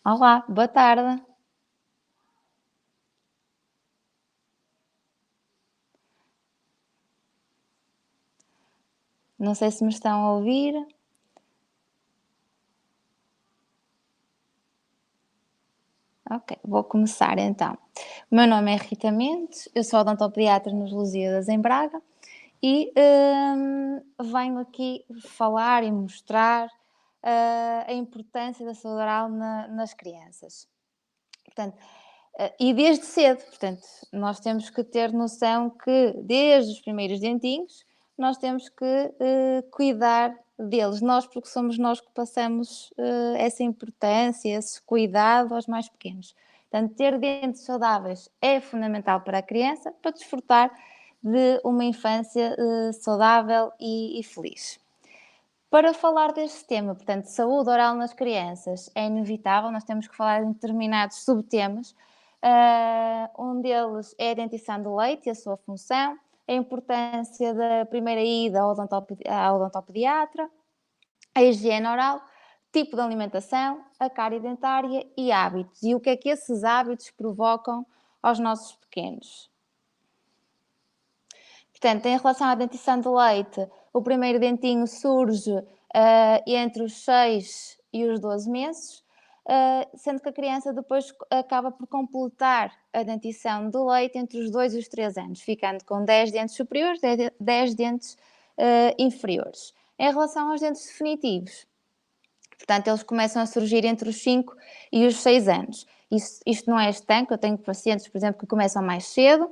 Olá, boa tarde. Não sei se me estão a ouvir. Ok, vou começar então. O meu nome é Rita Mendes, eu sou odontopediatra nos Lusíadas em Braga e venho aqui falar e mostrar a importância da saúde oral nas crianças. Portanto, e desde cedo, portanto, nós temos que ter noção que desde os primeiros dentinhos nós temos que cuidar deles, nós, porque somos nós que passamos essa importância, esse cuidado aos mais pequenos. Portanto, ter dentes saudáveis é fundamental para a criança para desfrutar de uma infância saudável e feliz. Para falar deste tema, portanto, saúde oral nas crianças, é inevitável, nós temos que falar em determinados subtemas. Um deles é a dentição de leite e a sua função, a importância da primeira ida ao odontopediatra, a higiene oral, tipo de alimentação, a cárie dentária e hábitos. E o que é que esses hábitos provocam aos nossos pequenos. Portanto, em relação à dentição de leite, o primeiro dentinho surge entre os 6 e os 12 meses, sendo que a criança depois acaba por completar a dentição de leite entre os 2 e os 3 anos, ficando com 10 dentes superiores, 10 dentes inferiores. Em relação aos dentes definitivos, portanto, eles começam a surgir entre os 5 e os 6 anos. Isto não é estanque, eu tenho pacientes, por exemplo, que começam mais cedo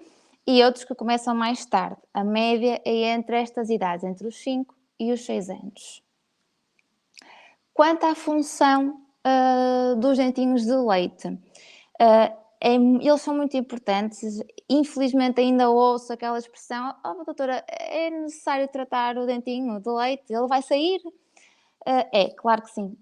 e outros que começam mais tarde. A média é entre estas idades, entre os 5 e os 6 anos. Quanto à função dos dentinhos de leite, eles são muito importantes. Infelizmente ainda ouço aquela expressão: "Oh, doutora, é necessário tratar o dentinho de leite? Ele vai sair?" Claro que sim.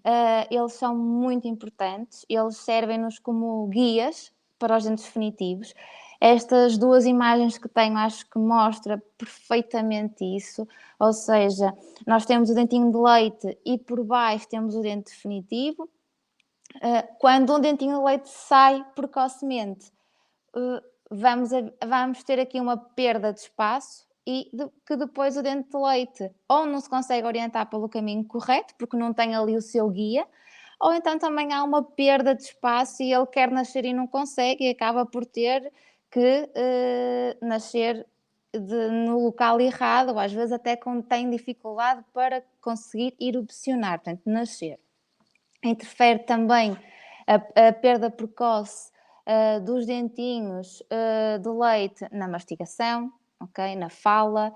Eles são muito importantes, eles servem-nos como guias para os dentes definitivos. Estas 2 imagens que tenho acho que mostra perfeitamente isso, ou seja, nós temos o dentinho de leite e por baixo temos o dente definitivo. Quando um dentinho de leite sai precocemente, vamos ter aqui uma perda de espaço e que depois o dente de leite ou não se consegue orientar pelo caminho correto, porque não tem ali o seu guia, ou então também há uma perda de espaço e ele quer nascer e não consegue e acaba por ter que nascer no local errado, ou às vezes até quando tem dificuldade para conseguir erupcionar, portanto, nascer. Interfere também a perda precoce dos dentinhos de leite na mastigação, ok? Na fala,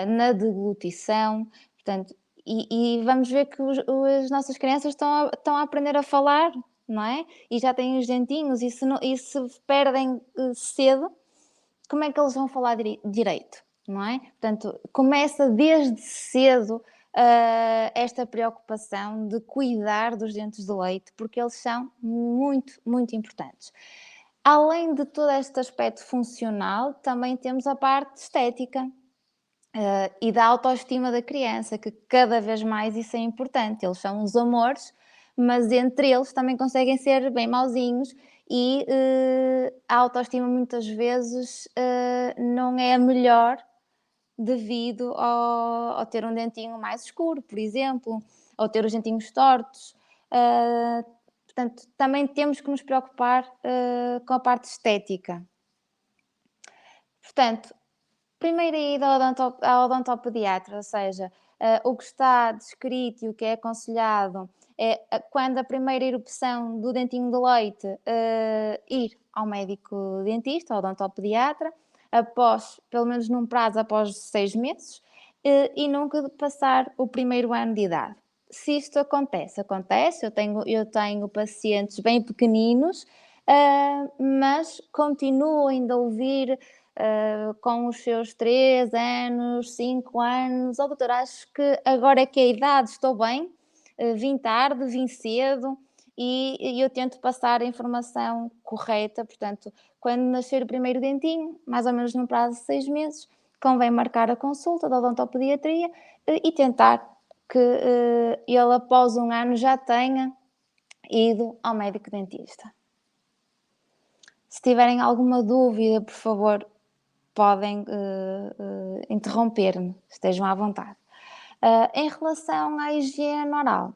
na deglutição, portanto, e vamos ver que as nossas crianças estão a aprender a falar, não é? E já têm os dentinhos, e se perdem cedo, como é que eles vão falar direito, não é? Portanto, começa desde cedo esta preocupação de cuidar dos dentes de leite, porque eles são muito, muito importantes. Além de todo este aspecto funcional, também temos a parte estética. E da autoestima da criança, que cada vez mais isso é importante. Eles são os amores, mas entre eles também conseguem ser bem mauzinhos e a autoestima muitas vezes não é a melhor devido ao ter um dentinho mais escuro, por exemplo, ou ter os dentinhos tortos. Ah, Portanto, também temos que nos preocupar com a parte estética. Portanto, primeira ida ao odontopediatra, ou seja, o que está descrito e o que é aconselhado é quando a primeira erupção do dentinho de leite, ir ao médico dentista, ao odontopediatra, após, pelo menos num prazo após 6 meses, e nunca passar o primeiro ano de idade. Se isto acontece, eu tenho pacientes bem pequeninos, mas continuo ainda a ouvir com os seus 3 anos, 5 anos: "Oh doutora, acho que agora é que é a idade, estou bem, vim tarde, vim cedo", e eu tento passar a informação correta. Portanto, quando nascer o primeiro dentinho, mais ou menos num prazo de 6 meses, convém marcar a consulta da odontopediatria, e tentar que ele após um ano já tenha ido ao médico dentista. Se tiverem alguma dúvida, por favor, podem interromper-me, estejam à vontade. Em relação à higiene oral,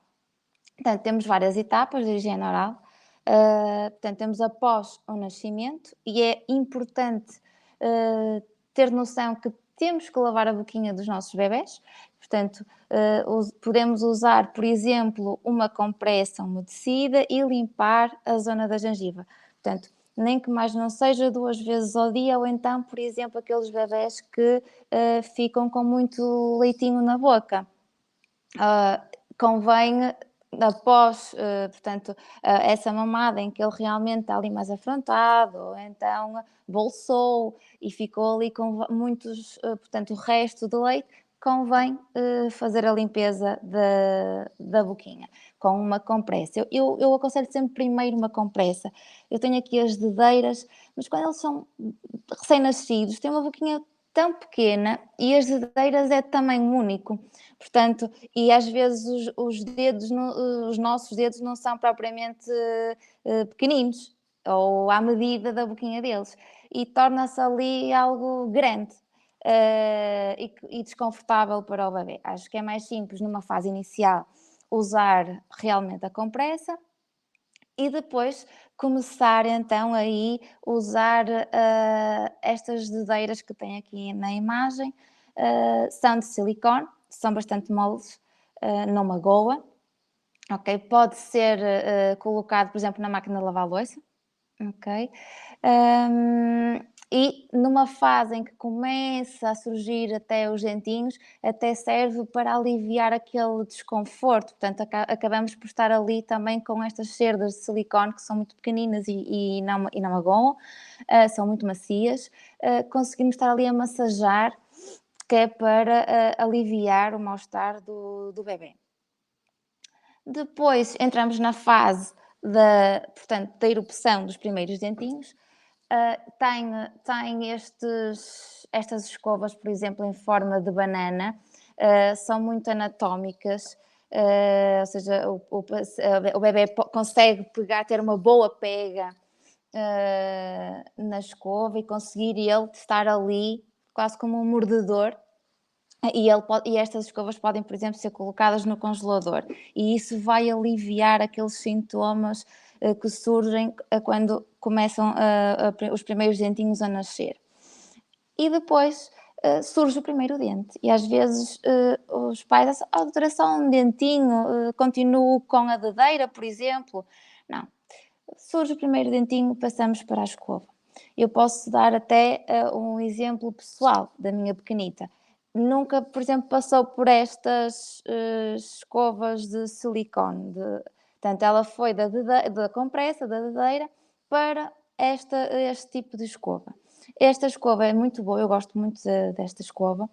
portanto, temos várias etapas da higiene oral. Portanto, temos após o nascimento e é importante ter noção que temos que lavar a boquinha dos nossos bebés. Portanto, podemos usar, por exemplo, uma compressa umedecida e limpar a zona da gengiva. Portanto, nem que mais não seja 2 vezes ao dia, ou então, por exemplo, aqueles bebés que ficam com muito leitinho na boca. Convém, após, portanto, essa mamada em que ele realmente está ali mais afrontado, ou então bolsou e ficou ali com muitos, portanto, o resto do leite, convém fazer a limpeza da boquinha com uma compressa. Eu aconselho sempre primeiro uma compressa. Eu tenho aqui as dedeiras, mas quando eles são recém-nascidos, têm uma boquinha tão pequena e as dedeiras é de tamanho único. Portanto, e às vezes os dedos, os nossos dedos não são propriamente pequeninos, ou à medida da boquinha deles, e torna-se ali algo grande e desconfortável para o bebê. Acho que é mais simples, numa fase inicial, usar realmente a compressa e depois começar então aí usar estas dedeiras que tem aqui na imagem, são de silicone, são bastante moles, não magoa, ok? Pode ser colocado, por exemplo, na máquina de lavar louça, ok? E numa fase em que começa a surgir até os dentinhos, até serve para aliviar aquele desconforto. Portanto, acabamos por estar ali também com estas cerdas de silicone que são muito pequeninas e não magoam, são muito macias. Conseguimos estar ali a massajar, que é para aliviar o mal-estar do bebê. Depois entramos na fase portanto, da erupção dos primeiros dentinhos. Tem estas escovas, por exemplo, em forma de banana, são muito anatómicas, ou seja, o bebê consegue pegar, ter uma boa pega na escova e conseguir ele estar ali quase como um mordedor. E estas escovas podem, por exemplo, ser colocadas no congelador e isso vai aliviar aqueles sintomas que surgem quando começam os primeiros dentinhos a nascer. E depois surge o primeiro dente e às vezes os pais dizem, doutora, só um dentinho, continuo com a dedeira, por exemplo. Não, surge o primeiro dentinho, passamos para a escova. Eu posso dar até um exemplo pessoal da minha pequenita. Nunca, por exemplo, passou por estas escovas de silicone. Portanto, ela foi da compressa, da dedeira, para este tipo de escova. Esta escova é muito boa, eu gosto muito desta escova,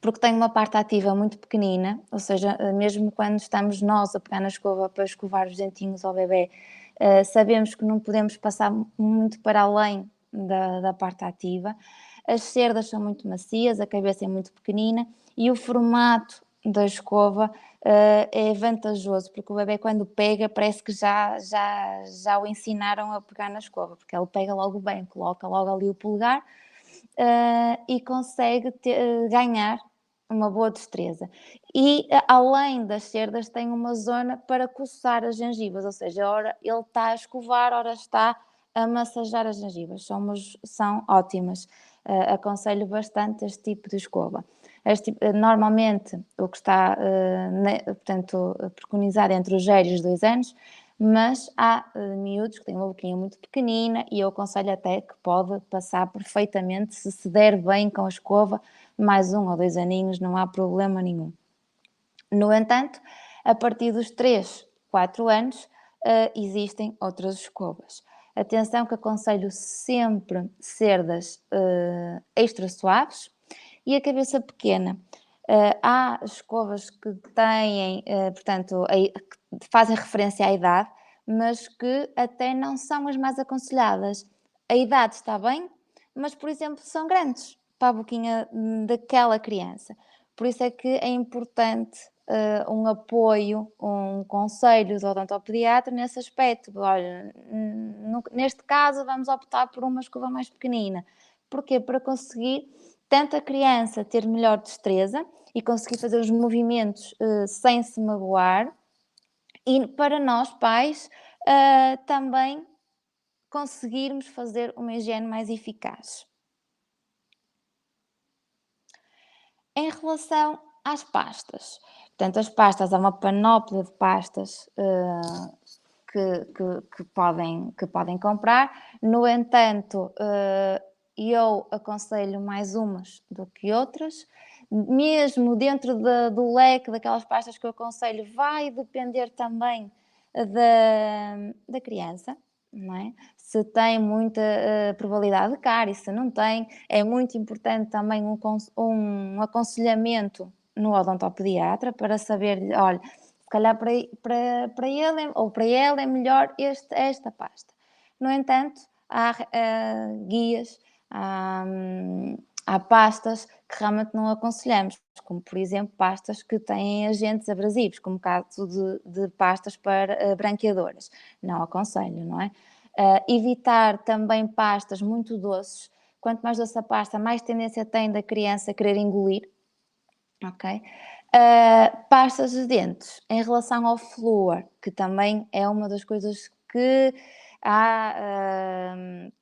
porque tem uma parte ativa muito pequenina, ou seja, mesmo quando estamos nós a pegar na escova para escovar os dentinhos ao bebê, sabemos que não podemos passar muito para além da parte ativa. As cerdas são muito macias, a cabeça é muito pequenina e o formato da escova é vantajoso, porque o bebê quando pega parece que já o ensinaram a pegar na escova, porque ele pega logo bem, coloca logo ali o polegar e consegue ganhar uma boa destreza. E além das cerdas tem uma zona para coçar as gengivas, ou seja, ora ele está a escovar, ora está a massajar as gengivas, são ótimas. Aconselho bastante este tipo de escova. Normalmente o que está, portanto, preconizado entre os 0 e os 2 anos, mas há miúdos que têm uma boquinha muito pequenina e eu aconselho até que pode passar perfeitamente, se der bem com a escova, mais 1 ou 2 aninhos, não há problema nenhum. No entanto, a partir dos 3, 4 anos, existem outras escovas. Atenção que aconselho sempre cerdas extra suaves e a cabeça pequena. Há escovas que têm, portanto, que fazem referência à idade, mas que até não são as mais aconselhadas. A idade está bem, mas, por exemplo, são grandes para a boquinha daquela criança. Por isso é que é importante um apoio, um conselho do odontopediatra nesse aspecto. Olha, neste caso vamos optar por uma escova mais pequenina. Porquê? Para conseguir tanto a criança ter melhor destreza e conseguir fazer os movimentos sem se magoar, e para nós pais também conseguirmos fazer uma higiene mais eficaz. Em relação às pastas, portanto, as pastas, há uma panóplia de pastas que podem comprar. No entanto, eu aconselho mais umas do que outras. Mesmo dentro do leque daquelas pastas que eu aconselho, vai depender também da criança, não é? Se tem muita probabilidade de cárie, se não tem, é muito importante também um aconselhamento no odontopediatra para saber, olha, se calhar para ele ou para ela é melhor esta pasta. No entanto, há guias, há pastas que realmente não aconselhamos, como por exemplo pastas que têm agentes abrasivos, como o caso de pastas para branqueadoras. Não aconselho, não é? Evitar também pastas muito doces. Quanto mais doce a pasta, mais tendência tem da criança a querer engolir. Ok? Pastas de dentes, em relação ao flúor, que também é uma das coisas que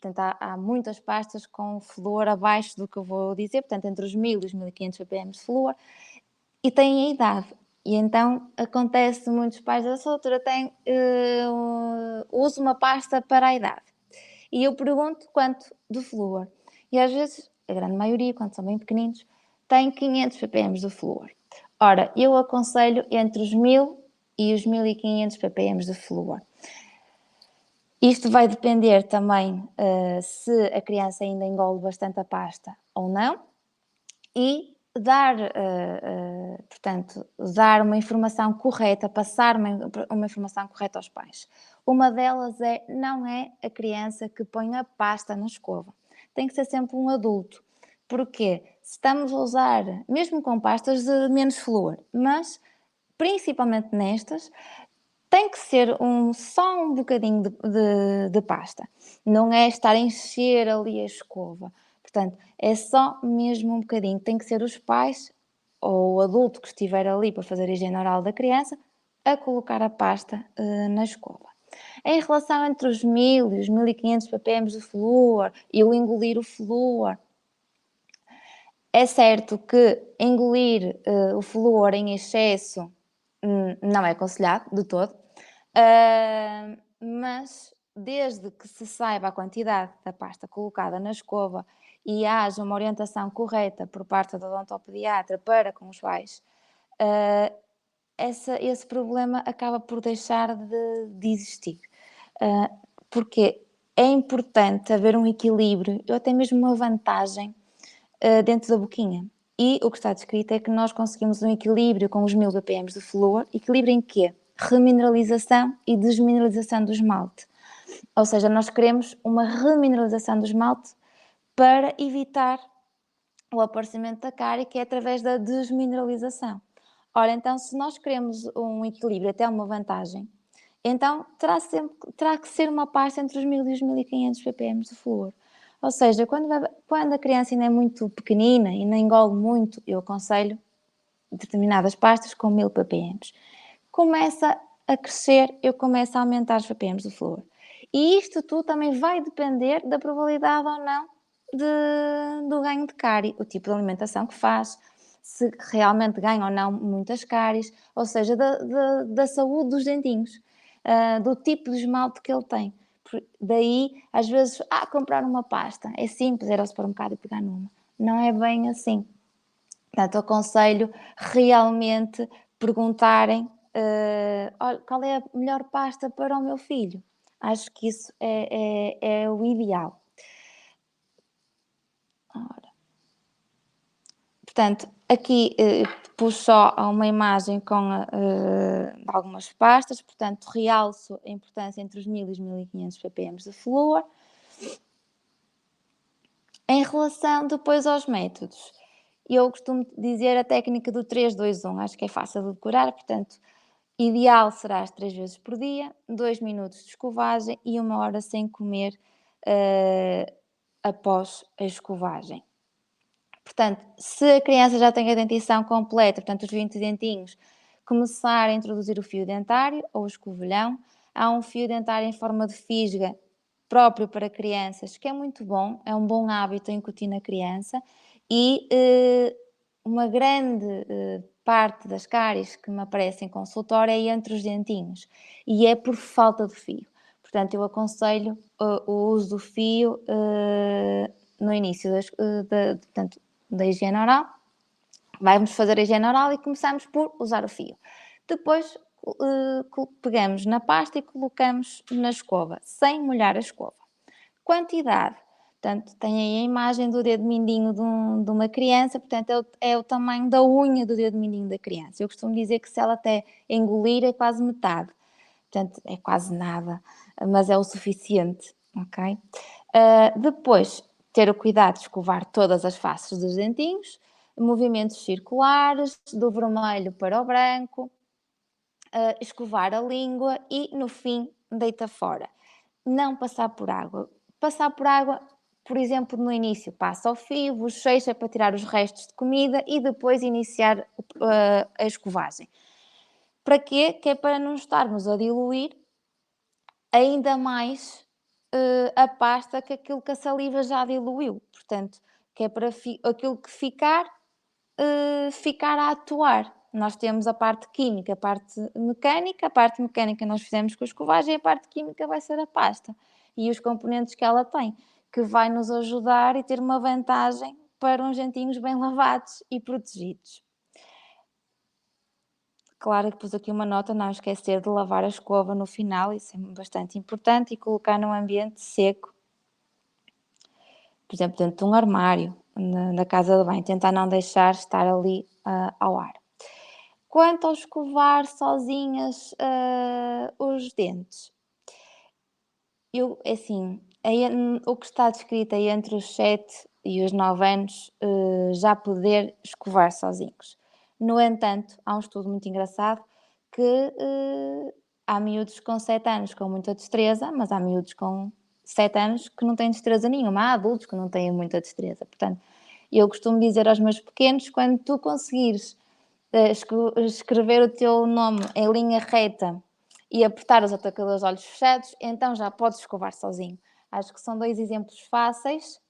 portanto, há muitas pastas com flúor abaixo do que eu vou dizer, portanto, entre os 1000 e os 1500 ppm de flúor, e têm a idade. E então acontece, muitos pais dessa altura têm, uso uma pasta para a idade. E eu pergunto quanto de flúor. E às vezes, a grande maioria, quando são bem pequeninos, tem 500 ppm de flúor. Ora, eu aconselho entre os 1000 e os 1500 ppm de flúor. Isto vai depender também se a criança ainda engole bastante a pasta ou não, e portanto, dar uma informação correta, passar uma informação correta aos pais. Uma delas não é a criança que põe a pasta na escova. Tem que ser sempre um adulto. Porquê? Se estamos a usar, mesmo com pastas de menos flúor, mas principalmente nestas, tem que ser só um bocadinho de pasta. Não é estar a encher ali a escova. Portanto, é só mesmo um bocadinho. Tem que ser os pais ou o adulto que estiver ali para fazer a higiene oral da criança a colocar a pasta na escova. Em relação entre os 1000 e os 1500 ppm de flúor e o engolir o flúor, é certo que engolir o flúor em excesso não é aconselhado de todo, mas desde que se saiba a quantidade da pasta colocada na escova e haja uma orientação correta por parte do odontopediatra para com os pais, esse problema acaba por deixar de existir. Porque é importante haver um equilíbrio, ou até mesmo uma vantagem dentro da boquinha. E o que está descrito é que nós conseguimos um equilíbrio com os 1000 ppm de flúor. Equilíbrio em quê? Remineralização e desmineralização do esmalte. Ou seja, nós queremos uma remineralização do esmalte para evitar o aparecimento da cárie, que é através da desmineralização. Ora, então, se nós queremos um equilíbrio, até uma vantagem, então terá que ser uma pasta entre os 1000 e os 1500 ppm de flúor. Ou seja, quando a criança ainda é muito pequenina e nem engole muito, eu aconselho determinadas pastas com 1000 ppm. Começa a crescer, eu começo a aumentar os ppm de flúor. E isto tudo também vai depender da probabilidade ou não do ganho de cárie, o tipo de alimentação que faz, se realmente ganha ou não muitas cáries, ou seja, da saúde dos dentinhos, do tipo de esmalte que ele tem. Daí, às vezes, comprar uma pasta, é simples, ir ao supermercado e pegar numa. Não é bem assim. Portanto, aconselho realmente perguntarem qual é a melhor pasta para o meu filho. Acho que isso é o ideal. Ora. Portanto, aqui pus só uma imagem com algumas pastas, portanto, realço a importância entre os 1000 e os 1500 ppm de flúor. Em relação depois aos métodos, Eu costumo dizer a técnica do 3-2-1, acho que é fácil de decorar, portanto, ideal será as 3 vezes por dia, 2 minutos de escovagem e 1 hora sem comer, após a escovagem. Portanto, se a criança já tem a dentição completa, portanto os 20 dentinhos, começar a introduzir o fio dentário ou o escovilhão. Há um fio dentário em forma de fisga próprio para crianças, que é muito bom, é um bom hábito a incutir na criança e uma grande parte das cáries que me aparecem em consultório é entre os dentinhos e é por falta de fio. Portanto, eu aconselho o uso do fio no início portanto, da higiene oral. Vamos fazer a higiene oral e começamos por usar o fio. Depois pegamos na pasta e colocamos na escova, sem molhar a escova. Quantidade. Portanto, tem aí a imagem do dedo mindinho de uma criança, portanto, é o tamanho da unha do dedo mindinho da criança. Eu costumo dizer que se ela até engolir é quase metade. Portanto, é quase nada, mas é o suficiente, ok? Depois, ter o cuidado de escovar todas as faces dos dentinhos, movimentos circulares, do vermelho para o branco, escovar a língua e, no fim, deita fora. Não passar por água. Passar por água, por exemplo, no início, passa ao fio, bochecha para tirar os restos de comida e depois iniciar a escovagem. Para quê? Que é para não estarmos a diluir ainda mais a pasta que aquilo que a saliva já diluiu. Portanto, que é para aquilo que ficar, ficar a atuar. Nós temos a parte química, a parte mecânica nós fizemos com a escovagem, a parte química vai ser a pasta e os componentes que ela tem, que vai nos ajudar e ter uma vantagem para uns dentinhos bem lavados e protegidos. Claro que pus aqui uma nota, não esquecer de lavar a escova no final, isso é bastante importante, e colocar num ambiente seco, por exemplo, dentro de um armário, na casa de banho, tentar não deixar estar ali ao ar. Quanto ao escovar sozinhas os dentes, assim, o que está descrito aí entre os 7 e os 9 anos, já poder escovar sozinhos. No entanto, há um estudo muito engraçado que há miúdos com 7 anos com muita destreza, mas há miúdos com 7 anos que não têm destreza nenhuma. Há adultos que não têm muita destreza. Portanto, eu costumo dizer aos meus pequenos, quando tu conseguires escrever o teu nome em linha reta e apertar os atacadores de olhos fechados, então já podes escovar sozinho. Acho que são 2 exemplos fáceis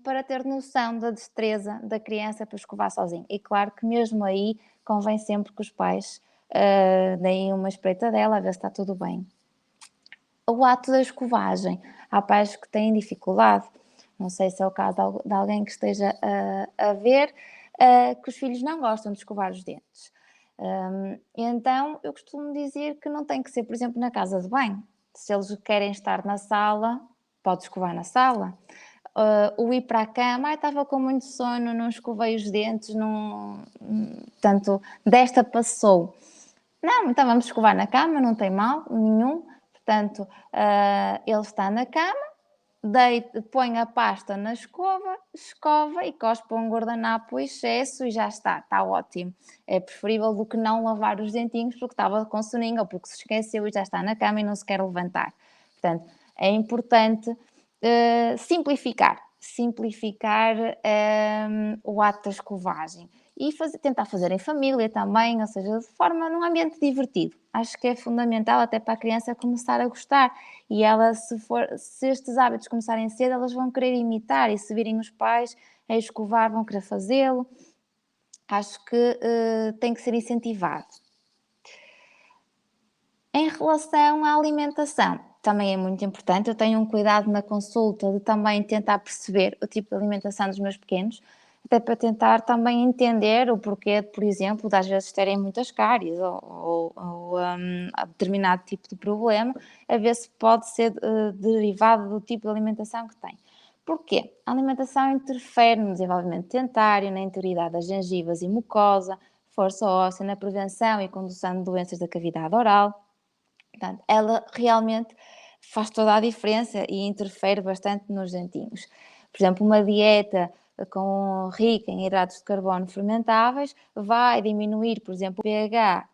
para ter noção da destreza da criança para escovar sozinho. E claro que mesmo aí convém sempre que os pais deem uma espreitadela a ver se está tudo bem. O ato da escovagem. Há pais que têm dificuldade, não sei se é o caso de alguém que esteja a ver, que os filhos não gostam de escovar os dentes. Então, eu costumo dizer que não tem que ser, por exemplo, na casa de banho. Se eles querem estar na sala, pode escovar na sala. O ir para a cama, estava com muito sono, não escovei os dentes, portanto, desta passou. Não, então vamos escovar na cama, não tem mal nenhum. Portanto, ele está na cama, põe a pasta na escova e cospe um guardanapo o excesso e já está ótimo. É preferível do que não lavar os dentinhos porque estava com soninho ou porque se esqueceu e já está na cama e não se quer levantar. Portanto, é importante simplificar o ato da escovagem e tentar fazer em família também, ou seja, de forma num ambiente divertido. Acho que é fundamental até para a criança começar a gostar e ela, se estes hábitos começarem cedo, elas vão querer imitar e se virem os pais a escovar vão querer fazê-lo. Acho que tem que ser incentivado. Em relação à alimentação, também é muito importante, eu tenho um cuidado na consulta de também tentar perceber o tipo de alimentação dos meus pequenos, até para tentar também entender o porquê, por exemplo, de às vezes terem muitas cáries ou a determinado tipo de problema, a ver se pode ser derivado do tipo de alimentação que tem. Porquê? A alimentação interfere no desenvolvimento dentário, na integridade das gengivas e mucosa, força óssea, na prevenção e condução de doenças da cavidade oral. Portanto, ela realmente faz toda a diferença e interfere bastante nos dentinhos. Por exemplo, uma dieta rica em hidratos de carbono fermentáveis, vai diminuir, por exemplo, o pH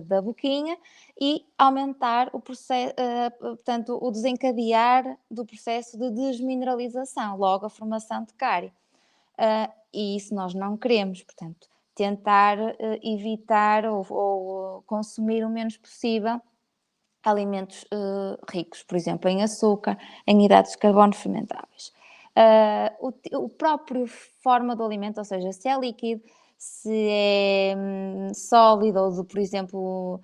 da boquinha e aumentar o processo, portanto, o desencadear do processo de desmineralização, logo a formação de cárie. E isso nós não queremos, portanto, tentar evitar ou consumir o menos possível alimentos ricos, por exemplo, em açúcar, em hidratos de carbono fermentáveis. O próprio forma do alimento, ou seja, se é líquido, se é sólido ou, por exemplo,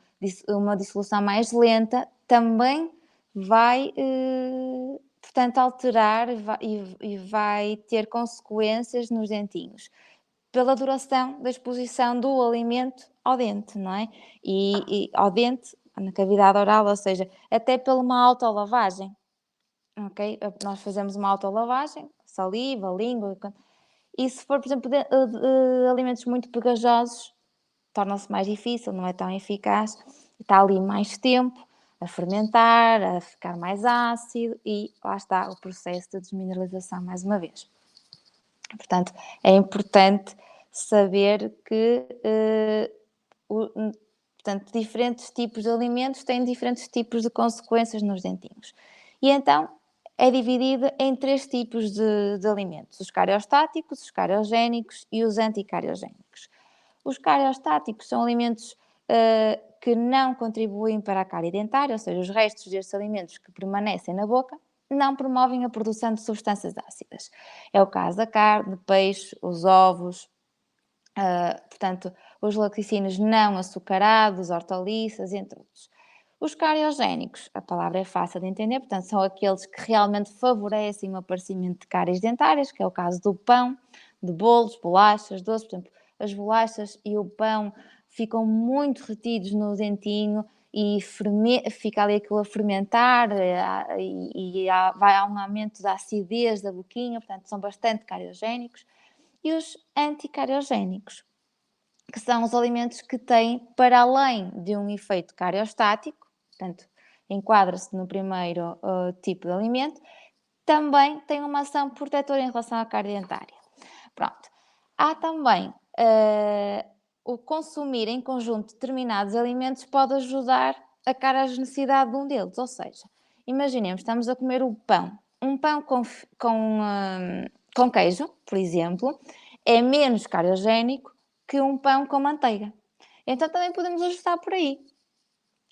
uma dissolução mais lenta, também vai, portanto, alterar e vai ter consequências nos dentinhos pela duração da exposição do alimento ao dente, não é? E ao dente, na cavidade oral, ou seja, até pela uma autolavagem, ok? Nós fazemos uma autolavagem, saliva, língua, e se for, por exemplo, alimentos muito pegajosos, torna-se mais difícil, não é tão eficaz, está ali mais tempo a fermentar, a ficar mais ácido e lá está o processo de desmineralização mais uma vez. Portanto, é importante saber que portanto, diferentes tipos de alimentos têm diferentes tipos de consequências nos dentinhos. E então é dividida em 3 tipos de alimentos: os cariostáticos, os cariogénicos e os anticariogénicos. Os cariostáticos são alimentos que não contribuem para a cárie dentária, ou seja, os restos destes alimentos que permanecem na boca não promovem a produção de substâncias ácidas. É o caso da carne, peixe, os ovos, portanto, os laticínios não açucarados, hortaliças, entre outros. Os cariogénicos, a palavra é fácil de entender, portanto, são aqueles que realmente favorecem o aparecimento de cáries dentárias, que é o caso do pão, de bolos, bolachas, doces. Por exemplo, as bolachas e o pão ficam muito retidos no dentinho e fica ali aquilo a fermentar vai a um aumento da acidez da boquinha, portanto, são bastante cariogénicos. E os anticariogénicos, que são os alimentos que têm, para além de um efeito cariostático, portanto, enquadra-se no primeiro tipo de alimento, também têm uma ação protetora em relação à cárie dentária. Pronto. Há também o consumir em conjunto determinados alimentos pode ajudar a caragenicidade de um deles, ou seja, imaginemos, estamos a comer o pão. Um pão com queijo, por exemplo, é menos cariogénico que um pão com manteiga. Então também podemos ajustar por aí.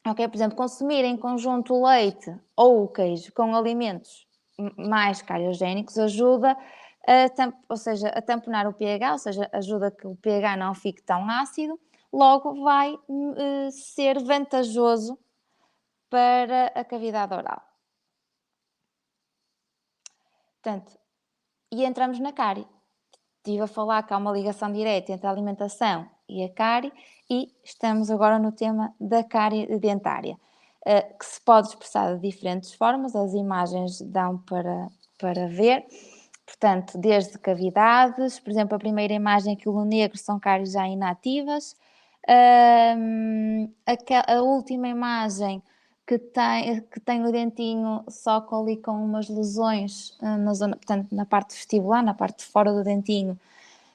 Ok? Por exemplo, consumir em conjunto o leite ou o queijo com alimentos mais cariogénicos ajuda ou seja, a tamponar o pH, ou seja, ajuda que o pH não fique tão ácido, logo vai ser vantajoso para a cavidade oral. Portanto, e entramos na cárie. Estive a falar que há uma ligação direta entre a alimentação e a cárie e estamos agora no tema da cárie dentária, que se pode expressar de diferentes formas, as imagens dão para ver. Portanto, desde cavidades, por exemplo, a primeira imagem aqui no negro são cáries já inativas, a última imagem que tem o dentinho só ali com umas lesões na zona, portanto, na parte vestibular, na parte de fora do dentinho,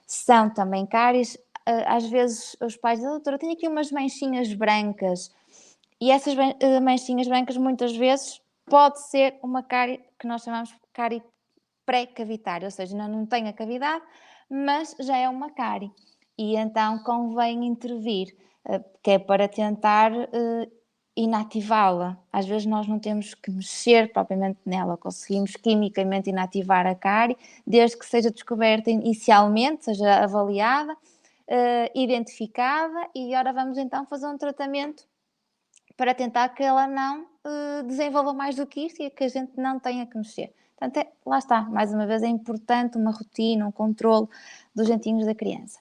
são também cáries. Às vezes os pais dizem: doutora, tenho aqui umas manchinhas brancas, e essas manchinhas brancas muitas vezes pode ser uma cárie que nós chamamos de cárie pré-cavitária, ou seja, não tem a cavidade, mas já é uma cárie. E então convém intervir, que é para tentar inativá-la. Às vezes nós não temos que mexer propriamente nela, conseguimos quimicamente inativar a cárie, desde que seja descoberta inicialmente, seja avaliada, identificada, e agora vamos então fazer um tratamento para tentar que ela não desenvolva mais do que isto e que a gente não tenha que mexer. Portanto, lá está, mais uma vez é importante uma rotina, um controle dos dentinhos da criança.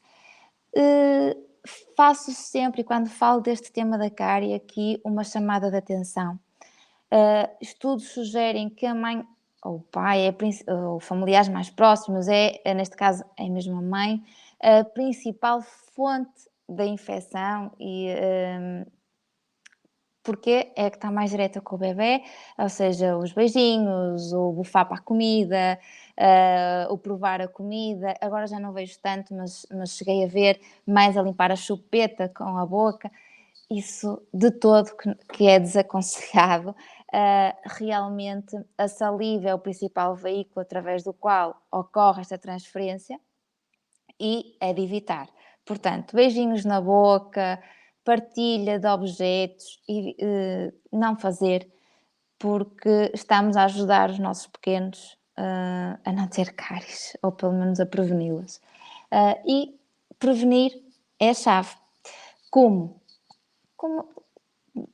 Faço sempre, quando falo deste tema da cárie, aqui uma chamada de atenção. Estudos sugerem que a mãe ou o pai, ou familiares mais próximos, neste caso é mesmo a mãe, a principal fonte da infecção e porque é que está mais direta com o bebê, ou seja, os beijinhos, o bufar para a comida, o provar a comida. Agora já não vejo tanto, mas cheguei a ver mais a limpar a chupeta com a boca. Isso de todo que é desaconselhado. Realmente a saliva é o principal veículo através do qual ocorre esta transferência e é de evitar. Portanto, beijinhos na boca, partilha de objetos e não fazer, porque estamos a ajudar os nossos pequenos a não ter cáries, ou pelo menos a preveni-las. E prevenir é a chave. Como? Como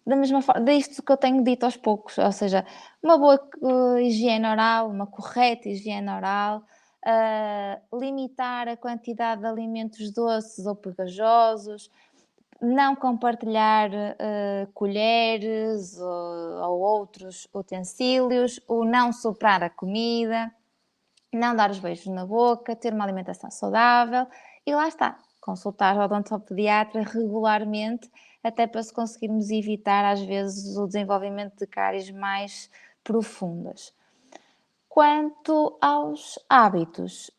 da mesma forma, disto que eu tenho dito aos poucos, ou seja, uma boa higiene oral, uma correta higiene oral, limitar a quantidade de alimentos doces ou pegajosos, não compartilhar colheres ou outros utensílios, o não soprar a comida, não dar os beijos na boca, ter uma alimentação saudável e lá está, consultar o odontopediatra regularmente, até para se conseguirmos evitar às vezes o desenvolvimento de cáries mais profundas. Quanto aos hábitos,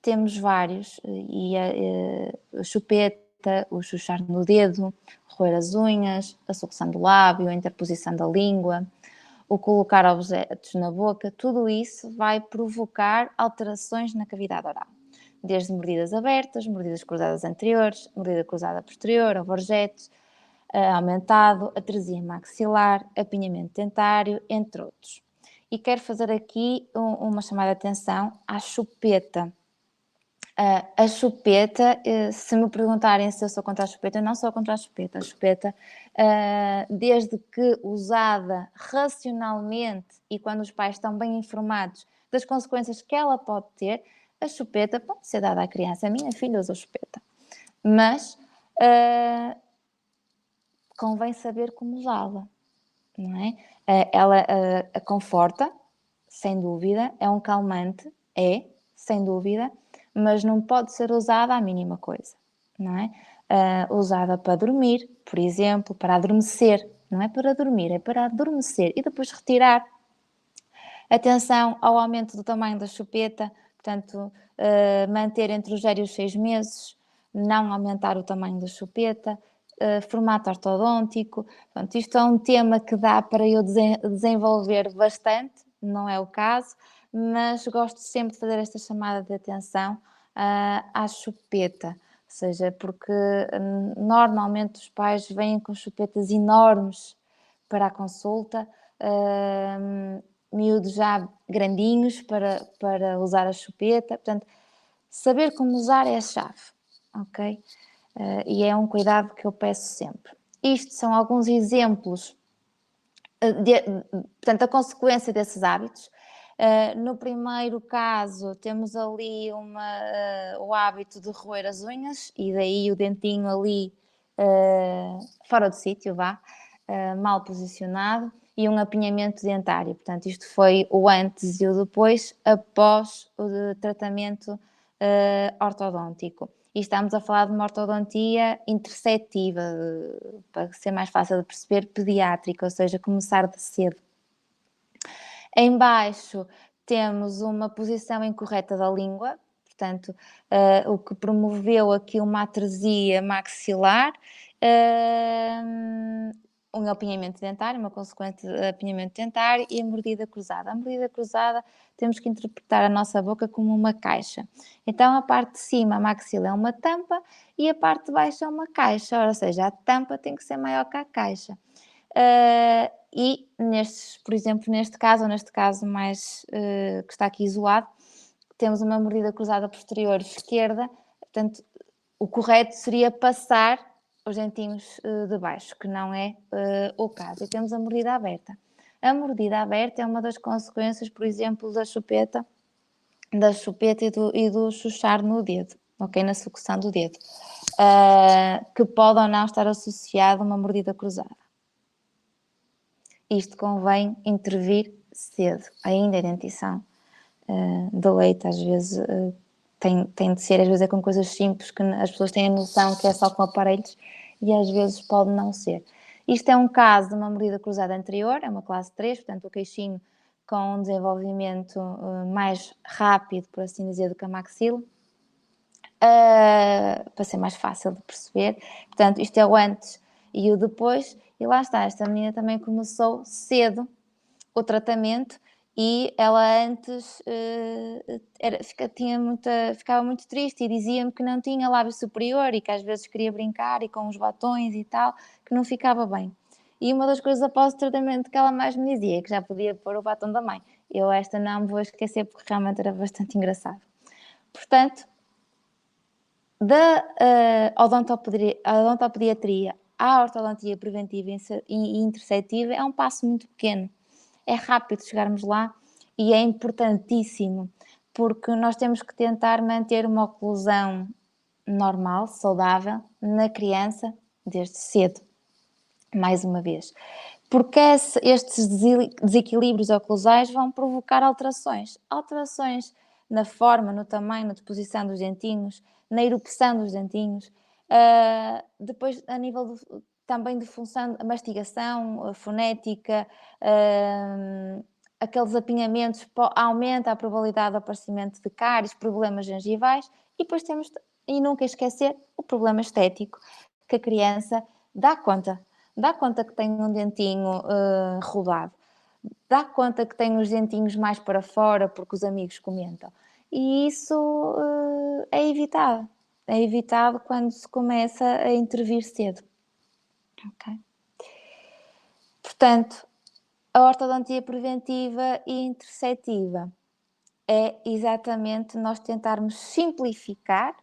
temos vários, e a chupeta, o chuchar no dedo, roer as unhas, a sucção do lábio, a interposição da língua, o colocar objetos na boca, tudo isso vai provocar alterações na cavidade oral. Desde mordidas abertas, mordidas cruzadas anteriores, mordida cruzada posterior, overjete, aumentado, atresia maxilar, apinhamento dentário, entre outros. E quero fazer aqui uma chamada de atenção à chupeta. A chupeta, se me perguntarem se eu sou contra a chupeta, eu não sou contra a chupeta. A chupeta, desde que usada racionalmente e quando os pais estão bem informados das consequências que ela pode ter, a chupeta pode ser dada à criança. A minha filha usa chupeta, mas convém saber como usá-la, não é? Ela a conforta, sem dúvida, é um calmante, sem dúvida, mas não pode ser usada à mínima coisa, não é? Usada para dormir, por exemplo, para adormecer, não é para dormir, é para adormecer e depois retirar. Atenção ao aumento do tamanho da chupeta, portanto, manter entre os 0 e os 6 meses, não aumentar o tamanho da chupeta, formato ortodôntico. Portanto, isto é um tema que dá para eu desenvolver bastante, não é o caso, mas gosto sempre de fazer esta chamada de atenção à chupeta, ou seja, porque normalmente os pais vêm com chupetas enormes para a consulta, miúdos já grandinhos para usar a chupeta, portanto, saber como usar é a chave, ok? E é um cuidado que eu peço sempre. Isto são alguns exemplos, portanto, a consequência desses hábitos. No primeiro caso, temos ali o hábito de roer as unhas e daí o dentinho ali fora do sítio, mal posicionado, e um apinhamento dentário. Portanto, isto foi o antes e o depois, após o tratamento ortodôntico. E estamos a falar de uma ortodontia interceptiva, para ser mais fácil de perceber, pediátrica, ou seja, começar de cedo. Em baixo temos uma posição incorreta da língua, portanto, o que promoveu aqui uma atresia maxilar, um apinhamento dentário, uma consequente apinhamento dentário e a mordida cruzada. A mordida cruzada temos que interpretar a nossa boca como uma caixa. Então a parte de cima, a maxila, é uma tampa e a parte de baixo é uma caixa, ou seja, a tampa tem que ser maior que a caixa. E por exemplo, neste caso mais que está aqui isolado, temos uma mordida cruzada posterior esquerda, portanto, o correto seria passar os dentinhos de baixo, que não é o caso. E temos a mordida aberta. A mordida aberta é uma das consequências, por exemplo, da chupeta e do chuchar no dedo, ok? Na sucção do dedo, que pode ou não estar associado a uma mordida cruzada. Isto convém intervir cedo. Ainda a dentição de leite, às vezes, tem de ser, às vezes é com coisas simples que as pessoas têm a noção que é só com aparelhos e às vezes pode não ser. Isto é um caso de uma mordida cruzada anterior, é uma classe 3, portanto o queixinho com um desenvolvimento mais rápido, por assim dizer, do que a maxila, para ser mais fácil de perceber. Portanto, isto é o antes e o depois, e lá está, esta menina também começou cedo o tratamento e ela antes ficava muito triste e dizia-me que não tinha lábio superior e que às vezes queria brincar e com os batons e tal, que não ficava bem. E uma das coisas após o tratamento que ela mais me dizia é que já podia pôr o batom da mãe. Eu esta não me vou esquecer porque realmente era bastante engraçado. Portanto, da odontopediatria à ortodontia preventiva e interceptiva é um passo muito pequeno. É rápido chegarmos lá e é importantíssimo, porque nós temos que tentar manter uma oclusão normal, saudável, na criança desde cedo. Mais uma vez. Porque estes desequilíbrios oclusais vão provocar alterações. Alterações na forma, no tamanho, na disposição dos dentinhos, na erupção dos dentinhos. Depois, a nível também de função, a mastigação, a fonética, aqueles apinhamentos, aumenta a probabilidade de aparecimento de cáries, problemas gengivais. E depois temos, e nunca esquecer, o problema estético, que a criança dá conta que tem um dentinho rodado, dá conta que tem os dentinhos mais para fora porque os amigos comentam. E isso é evitado quando se começa a intervir cedo. Okay? Portanto, a ortodontia preventiva e interceptiva é exatamente nós tentarmos simplificar,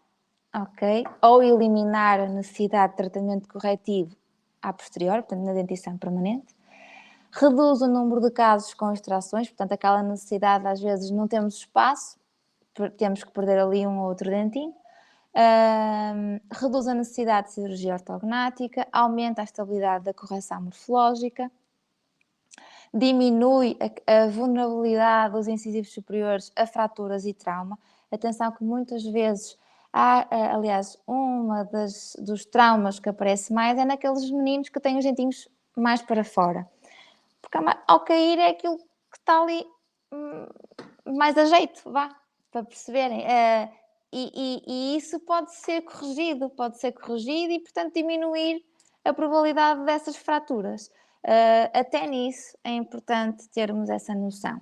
ok? Ou eliminar a necessidade de tratamento corretivo a posterior, portanto, na dentição permanente. Reduz o número de casos com extrações, portanto, aquela necessidade, às vezes, não temos espaço, temos que perder ali um ou outro dentinho. Reduz a necessidade de cirurgia ortognática, aumenta a estabilidade da correção morfológica, diminui a vulnerabilidade dos incisivos superiores a fraturas e trauma. Atenção que muitas vezes aliás, dos traumas que aparece mais é naqueles meninos que têm os dentinhos mais para fora. Porque ao cair é aquilo que está ali mais a jeito, vá, para perceberem. E isso pode ser corrigido e, portanto, diminuir a probabilidade dessas fraturas. Até nisso é importante termos essa noção.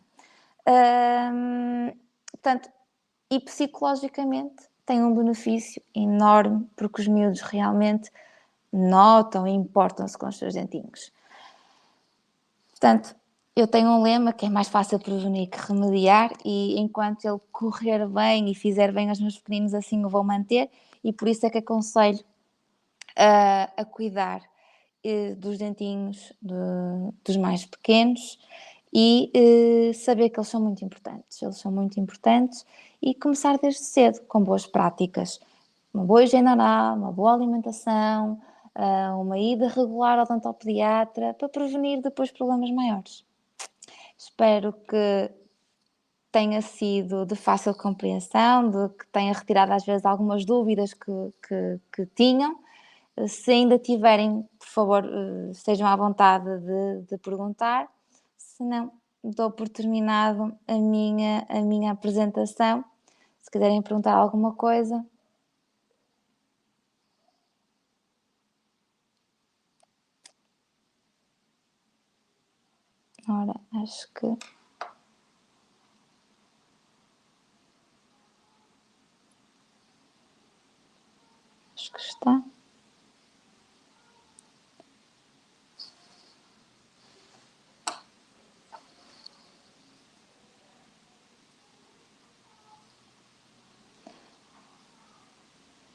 Portanto, e psicologicamente tem um benefício enorme, porque os miúdos realmente notam e importam-se com os seus dentinhos. Portanto, eu tenho um lema que é mais fácil prevenir que remediar, e enquanto ele correr bem e fizer bem aos meus pequeninos, assim o vou manter, e por isso é que aconselho a cuidar dos dentinhos dos mais pequenos e saber que eles são muito importantes, e começar desde cedo com boas práticas, uma boa higiene oral, uma boa alimentação, uma ida regular ao odontopediatra para prevenir depois problemas maiores. Espero que tenha sido de fácil compreensão, de que tenha retirado às vezes algumas dúvidas que tinham. Se ainda tiverem, por favor, estejam à vontade de perguntar. Se não, dou por terminado a minha apresentação. Se quiserem perguntar alguma coisa. Ora, acho que está.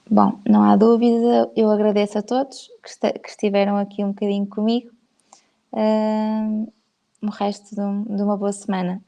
Bom, não há dúvida, eu agradeço a todos que estiveram aqui um bocadinho comigo. O resto de uma boa semana.